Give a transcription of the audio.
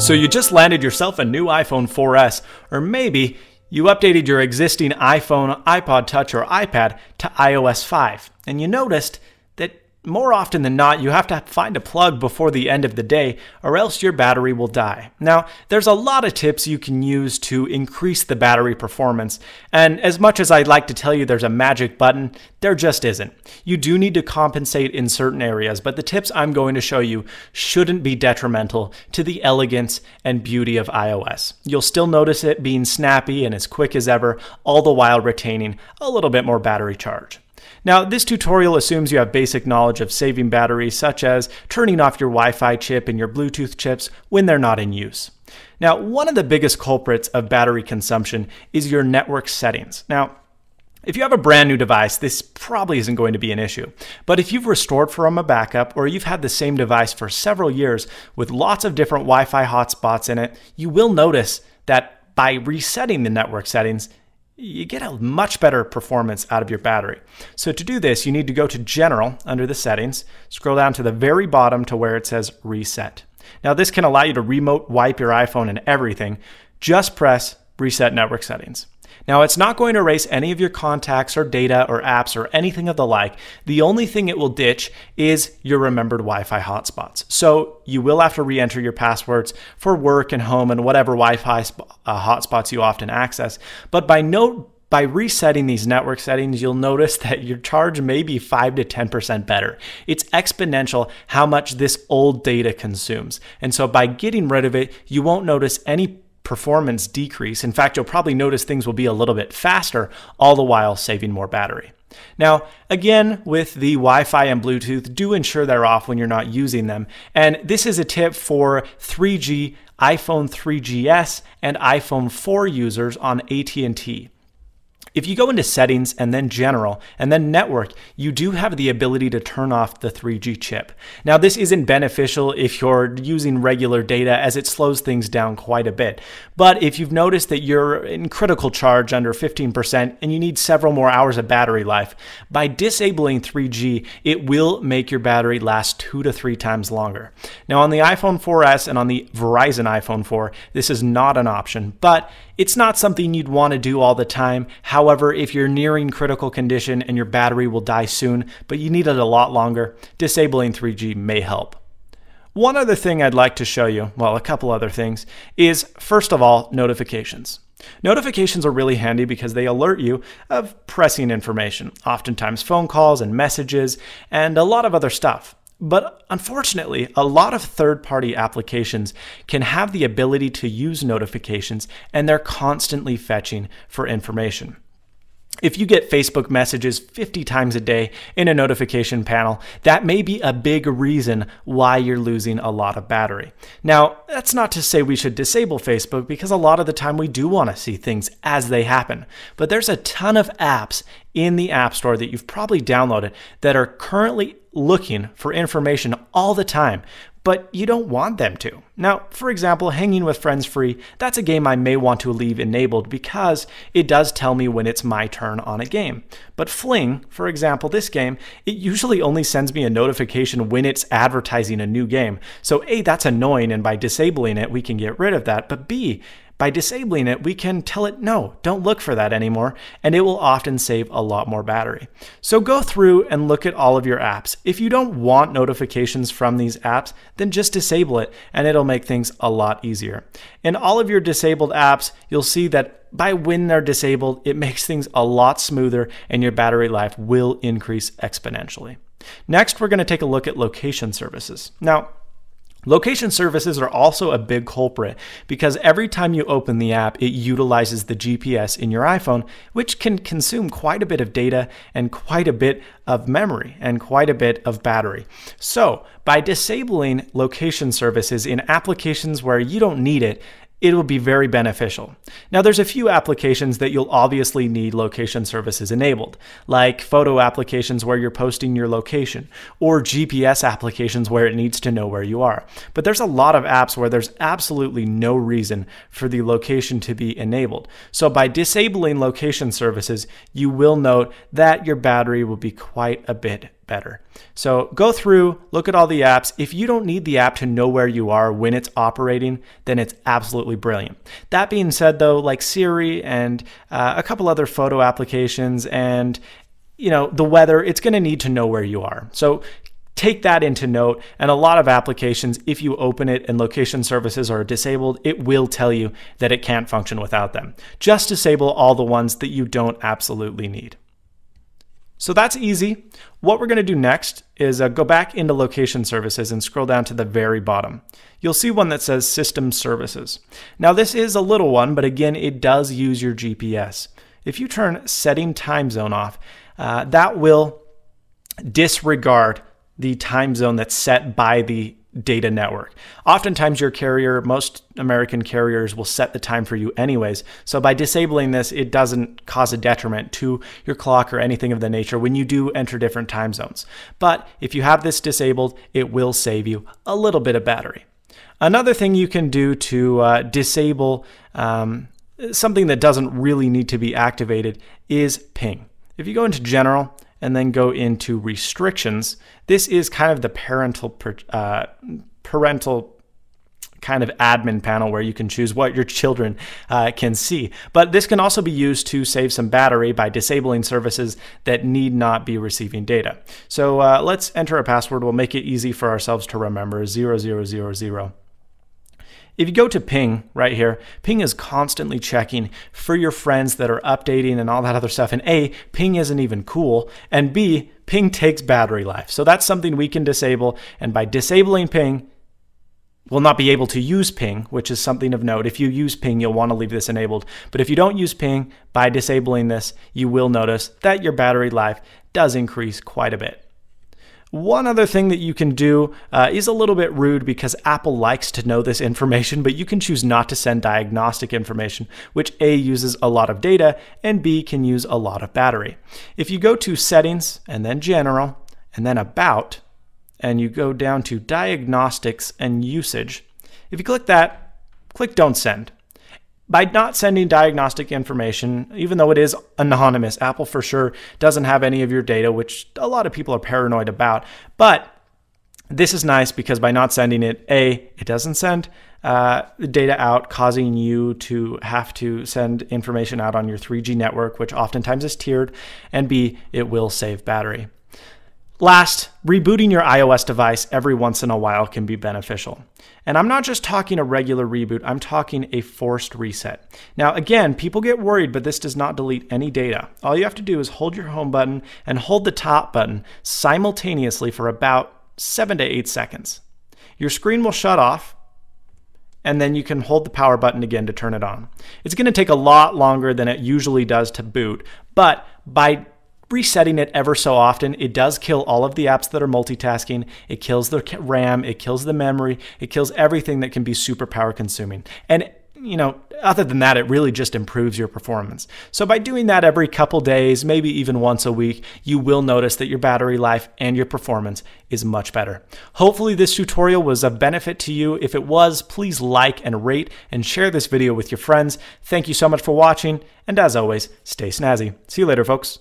So you just landed yourself a new iPhone 4S, or maybe you updated your existing iPhone, iPod Touch, or iPad to iOS 5, and you noticed that more often than not, you have to find a plug before the end of the day, or else your battery will die. Now, there's a lot of tips you can use to increase the battery performance, and as much as I'd like to tell you there's a magic button, there just isn't. You do need to compensate in certain areas, but the tips I'm going to show you shouldn't be detrimental to the elegance and beauty of iOS. You'll still notice it being snappy and as quick as ever, all the while retaining a little bit more battery charge. Now, this tutorial assumes you have basic knowledge of saving batteries, such as turning off your Wi-Fi chip and your Bluetooth chips when they're not in use. Now, one of the biggest culprits of battery consumption is your network settings. Now, if you have a brand new device, this probably isn't going to be an issue. But if you've restored from a backup, or you've had the same device for several years with lots of different Wi-Fi hotspots in it, you will notice that by resetting the network settings, you get a much better performance out of your battery. So to do this, you need to go to General under the settings, scroll down to the very bottom to where it says Reset. Now this can allow you to remote wipe your iPhone and everything. Just press Reset Network Settings. Now it's not going to erase any of your contacts or data or apps or anything of the like. The only thing it will ditch is your remembered Wi-Fi hotspots. So you will have to re-enter your passwords for work and home and whatever Wi-Fi hotspots you often access. But by resetting these network settings, you'll notice that your charge may be 5 to 10% better. It's exponential how much this old data consumes. And so by getting rid of it, you won't notice any performance decrease. In fact, you'll probably notice things will be a little bit faster, all the while saving more battery. Now, again, with the Wi-Fi and Bluetooth, do ensure they're off when you're not using them. And this is a tip for 3G, iPhone 3GS, and iPhone 4 users on AT&T. If you go into Settings and then General and then Network, you do have the ability to turn off the 3G chip. Now, this isn't beneficial if you're using regular data, as it slows things down quite a bit. But if you've noticed that you're in critical charge under 15% and you need several more hours of battery life, by disabling 3G, it will make your battery last 2 to 3 times longer. Now, on the iPhone 4S and on the Verizon iPhone 4, this is not an option, but it's not something you'd want to do all the time. However, if you're nearing critical condition and your battery will die soon, but you need it a lot longer, disabling 3G may help. One other thing I'd like to show you, well, a couple other things, is first of all, notifications. Notifications are really handy because they alert you of pressing information, oftentimes phone calls and messages, and a lot of other stuff. But unfortunately, a lot of third-party applications can have the ability to use notifications, and they're constantly fetching for information. If you get Facebook messages 50 times a day in a notification panel, that may be a big reason why you're losing a lot of battery. Now, that's not to say we should disable Facebook, because a lot of the time we do want to see things as they happen. But there's a ton of apps in the App Store that you've probably downloaded that are currently looking for information all the time, but you don't want them to. Now, for example, Hanging with Friends Free, that's a game I may want to leave enabled because it does tell me when it's my turn on a game. But Fling, for example, this game, it usually only sends me a notification when it's advertising a new game. So A, that's annoying, and by disabling it, we can get rid of that. But B, by disabling it, we can tell it, no, don't look for that anymore, and it will often save a lot more battery. So go through and look at all of your apps. If you don't want notifications from these apps, then just disable it, and it'll make things a lot easier. In all of your disabled apps, you'll see that by when they're disabled, it makes things a lot smoother, and your battery life will increase exponentially. Next, we're going to take a look at location services. Now, location services are also a big culprit because every time you open the app, it utilizes the GPS in your iPhone, which can consume quite a bit of data and quite a bit of memory and quite a bit of battery. So by disabling location services in applications where you don't need it, it will be very beneficial. Now, there's a few applications that you'll obviously need location services enabled, like photo applications where you're posting your location, or GPS applications where it needs to know where you are. But there's a lot of apps where there's absolutely no reason for the location to be enabled. So by disabling location services, you will note that your battery will be quite a bit better. So go through, look at all the apps. If you don't need the app to know where you are when it's operating, then it's absolutely brilliant. That being said though, like Siri and a couple other photo applications and the weather, it's going to need to know where you are. So take that into note. And a lot of applications, if you open it and location services are disabled, it will tell you that it can't function without them. Just disable all the ones that you don't absolutely need. So that's easy. What we're going to do next is go back into location services and scroll down to the very bottom. You'll see one that says system services. Now this is a little one, but again, it does use your GPS. If you turn setting time zone off, that will disregard the time zone that's set by the data network. Oftentimes your carrier, most American carriers will set the time for you anyways. So by disabling this, it doesn't cause a detriment to your clock or anything of the nature when you do enter different time zones. But if you have this disabled, it will save you a little bit of battery. Another thing you can do to disable something that doesn't really need to be activated is ping. If you go into general and then go into restrictions, this is kind of the parental kind of admin panel where you can choose what your children can see. But this can also be used to save some battery by disabling services that need not be receiving data. So let's enter a password. We'll make it easy for ourselves to remember, 0000. If you go to ping right here, ping is constantly checking for your friends that are updating and all that other stuff. And A, ping isn't even cool. And B, ping takes battery life. So that's something we can disable. And by disabling ping, we'll not be able to use ping, which is something of note. If you use ping, you'll want to leave this enabled. But if you don't use ping, by disabling this, you will notice that your battery life does increase quite a bit. One other thing that you can do is a little bit rude because Apple likes to know this information, but you can choose not to send diagnostic information, which A, uses a lot of data, and B, can use a lot of battery. If you go to settings and then general and then about, and you go down to diagnostics and usage, if you click that, click don't send. By not sending diagnostic information, even though it is anonymous, Apple for sure doesn't have any of your data, which a lot of people are paranoid about. But this is nice because by not sending it, A, it doesn't send data out, causing you to have to send information out on your 3G network, which oftentimes is tiered, and B, it will save battery. Last, rebooting your iOS device every once in a while can be beneficial. And I'm not just talking a regular reboot, I'm talking a forced reset. Now again, people get worried, but this does not delete any data. All you have to do is hold your home button and hold the top button simultaneously for about 7 to 8 seconds. Your screen will shut off, and then you can hold the power button again to turn it on. It's going to take a lot longer than it usually does to boot, but by resetting it ever so often, it does kill all of the apps that are multitasking. It kills the RAM, it kills the memory, it kills everything that can be super power consuming. And other than that, it really just improves your performance. So by doing that every couple days, maybe even once a week, you will notice that your battery life and your performance is much better. Hopefully this tutorial was of benefit to you. If it was, please like and rate and share this video with your friends. Thank you so much for watching. And as always, stay snazzy. See you later, folks.